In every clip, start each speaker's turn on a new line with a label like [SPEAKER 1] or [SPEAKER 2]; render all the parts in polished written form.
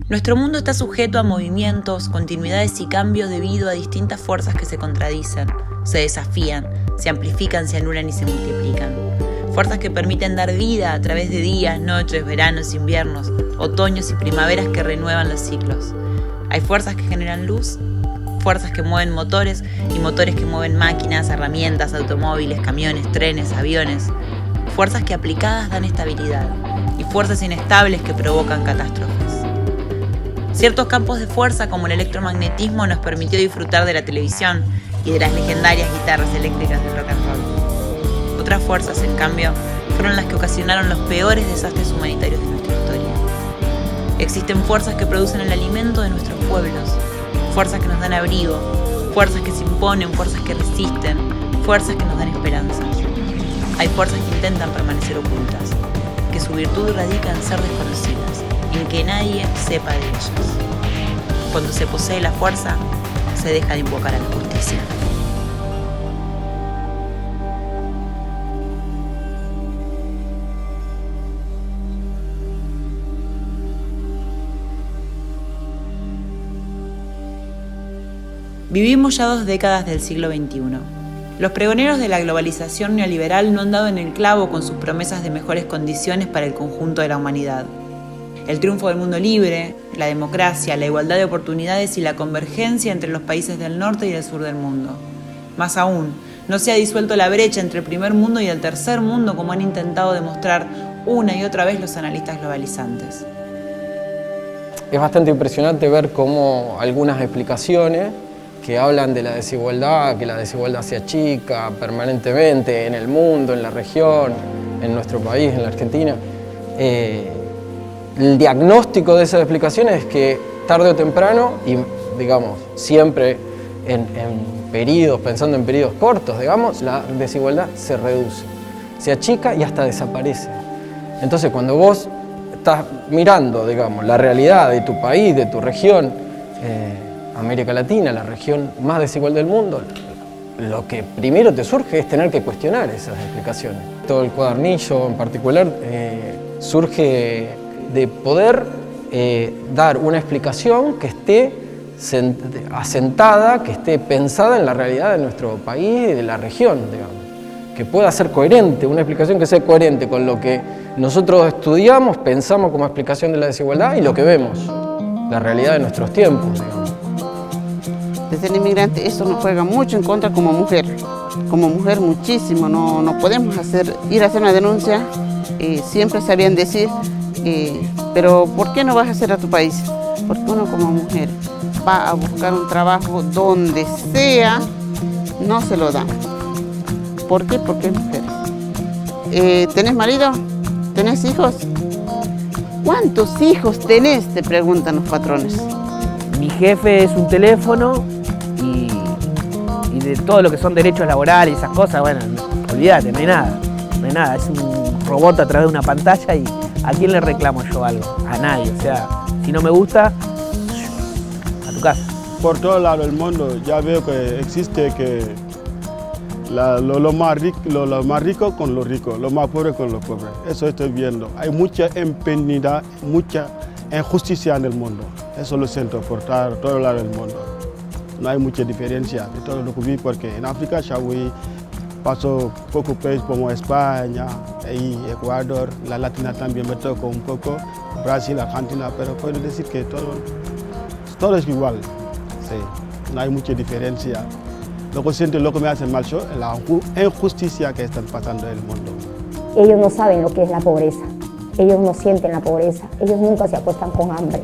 [SPEAKER 1] Nuestro mundo está sujeto a movimientos, continuidades y cambios debido a distintas fuerzas que se contradicen, se desafían, se amplifican, se anulan y se multiplican. Fuerzas que permiten dar vida a través de días, noches, veranos, inviernos, otoños y primaveras que renuevan los ciclos. Hay fuerzas que generan luz, fuerzas que mueven motores y motores que mueven máquinas, herramientas, automóviles, camiones, trenes, aviones. Fuerzas que aplicadas dan estabilidad y fuerzas inestables que provocan catástrofes. Ciertos campos de fuerza como el electromagnetismo nos permitió disfrutar de la televisión y de las legendarias guitarras eléctricas del rock and roll. Otras fuerzas, en cambio, fueron las que ocasionaron los peores desastres humanitarios de nuestra historia. Existen fuerzas que producen el alimento de nuestros pueblos, fuerzas que nos dan abrigo, fuerzas que se imponen, fuerzas que resisten, fuerzas que nos dan esperanzas. Hay fuerzas que intentan permanecer ocultas, que su virtud radica en ser desconocidas, en que nadie sepa de ellas. Cuando se posee la fuerza, se deja de invocar a la justicia. Vivimos ya 2 décadas del siglo XXI. Los pregoneros de la globalización neoliberal no han dado en el clavo con sus promesas de mejores condiciones para el conjunto de la humanidad. El triunfo del mundo libre, la democracia, la igualdad de oportunidades y la convergencia entre los países del norte y del sur del mundo. Más aún, no se ha disuelto la brecha entre el primer mundo y el tercer mundo como han intentado demostrar una y otra vez los analistas globalizantes.
[SPEAKER 2] Es bastante impresionante ver cómo algunas explicaciones que hablan de la desigualdad, que la desigualdad se achica permanentemente en el mundo, en la región, en nuestro país, en la Argentina. El diagnóstico de esas explicaciones es que tarde o temprano, y digamos siempre en periodos, pensando en periodos cortos, digamos, la desigualdad se reduce, se achica y hasta desaparece. Entonces cuando vos estás mirando, digamos, la realidad de tu país, de tu región, América Latina, la región más desigual del mundo, lo que primero te surge es tener que cuestionar esas explicaciones. Todo el cuadernillo en particular surge de poder dar una explicación que esté asentada, que esté pensada en la realidad de nuestro país y de la región, digamos. Que pueda ser coherente, una explicación que sea coherente con lo que nosotros estudiamos, pensamos como explicación de la desigualdad y lo que vemos, la realidad de nuestros tiempos, digamos.
[SPEAKER 3] Desde el inmigrante eso nos juega mucho en contra como mujer muchísimo, no podemos ir a hacer una denuncia, siempre sabían decir, pero ¿por qué no vas a hacer a tu país? Porque uno como mujer va a buscar un trabajo donde sea, no se lo dan. ¿Por qué? Porque es mujer. ¿Tenés marido? ¿Tenés hijos? ¿Cuántos hijos tenés? Te preguntan los patrones.
[SPEAKER 4] Mi jefe es un teléfono y de todo lo que son derechos laborales y esas cosas, bueno, olvídate, no hay nada, es un robot a través de una pantalla y ¿a quién le reclamo yo algo? A nadie, o sea, si no me gusta, a tu casa.
[SPEAKER 5] Por todo lado del mundo ya veo que existe que lo más rico con los ricos, lo más pobre con los pobres, eso estoy viendo. Hay mucha impunidad, mucha injusticia en el mundo, eso lo siento por todo lado del mundo. No hay mucha diferencia de todo lo que vi porque en África ya paso pocos países como España, y Ecuador, la Latina también me tocó un poco, Brasil, Argentina, pero puedo decir que todo es igual, sí, no hay mucha diferencia. Lo que siento, lo que me hace mal es la injusticia que están pasando en el mundo.
[SPEAKER 6] Ellos no saben lo que es la pobreza, ellos no sienten la pobreza, ellos nunca se acuestan con hambre.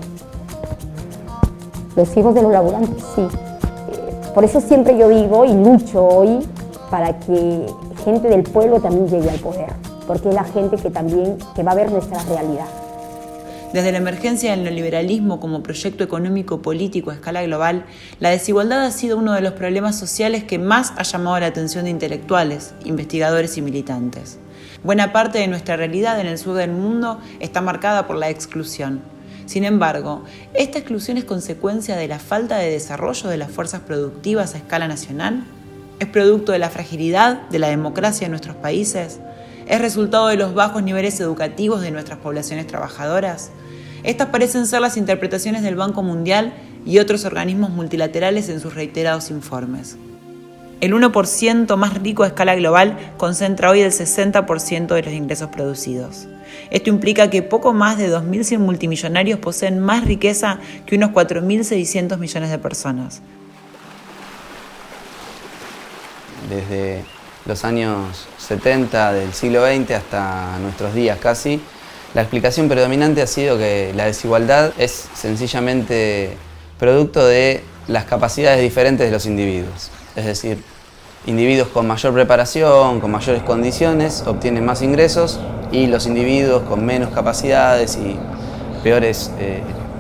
[SPEAKER 6] Los hijos de los laburantes, sí. Por eso siempre yo digo y lucho hoy para que gente del pueblo también llegue al poder, porque es la gente que va a ver nuestra realidad.
[SPEAKER 1] Desde la emergencia del neoliberalismo como proyecto económico-político a escala global, la desigualdad ha sido uno de los problemas sociales que más ha llamado la atención de intelectuales, investigadores y militantes. Buena parte de nuestra realidad en el sur del mundo está marcada por la exclusión. Sin embargo, ¿esta exclusión es consecuencia de la falta de desarrollo de las fuerzas productivas a escala nacional? ¿Es producto de la fragilidad de la democracia en nuestros países? ¿Es resultado de los bajos niveles educativos de nuestras poblaciones trabajadoras? Estas parecen ser las interpretaciones del Banco Mundial y otros organismos multilaterales en sus reiterados informes. El 1% más rico a escala global concentra hoy el 60% de los ingresos producidos. Esto implica que poco más de 2.100 multimillonarios poseen más riqueza que unos 4.600 millones de personas.
[SPEAKER 7] Desde los años 70 del siglo XX hasta nuestros días casi, la explicación predominante ha sido que la desigualdad es sencillamente producto de las capacidades diferentes de los individuos. Es decir, individuos con mayor preparación, con mayores condiciones, obtienen más ingresos y los individuos con menos capacidades y peores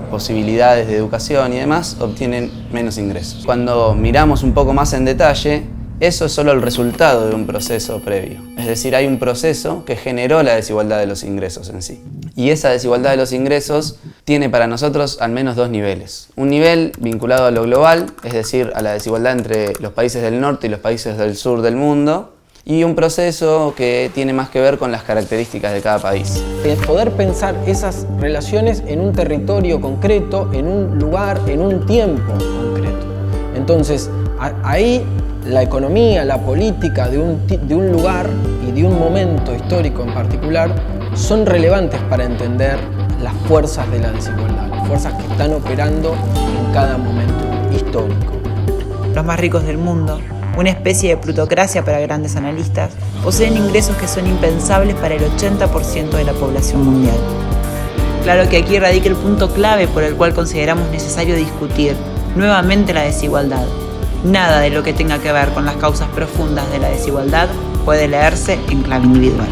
[SPEAKER 7] posibilidades de educación y demás obtienen menos ingresos. Cuando miramos un poco más en detalle, eso es solo el resultado de un proceso previo. Es decir, hay un proceso que generó la desigualdad de los ingresos en sí. Y esa desigualdad de los ingresos tiene para nosotros al menos dos niveles. Un nivel vinculado a lo global, es decir, a la desigualdad entre los países del norte y los países del sur del mundo, y un proceso que tiene más que ver con las características de cada país.
[SPEAKER 2] Poder pensar esas relaciones en un territorio concreto, en un lugar, en un tiempo concreto. Entonces, ahí la economía, la política de un lugar y de un momento histórico en particular son relevantes para entender las fuerzas de la desigualdad, las fuerzas que están operando en cada momento histórico.
[SPEAKER 1] Los más ricos del mundo, una especie de plutocracia para grandes analistas, poseen ingresos que son impensables para el 80% de la población mundial. Claro que aquí radica el punto clave por el cual consideramos necesario discutir nuevamente la desigualdad. Nada de lo que tenga que ver con las causas profundas de la desigualdad puede leerse en clave individual.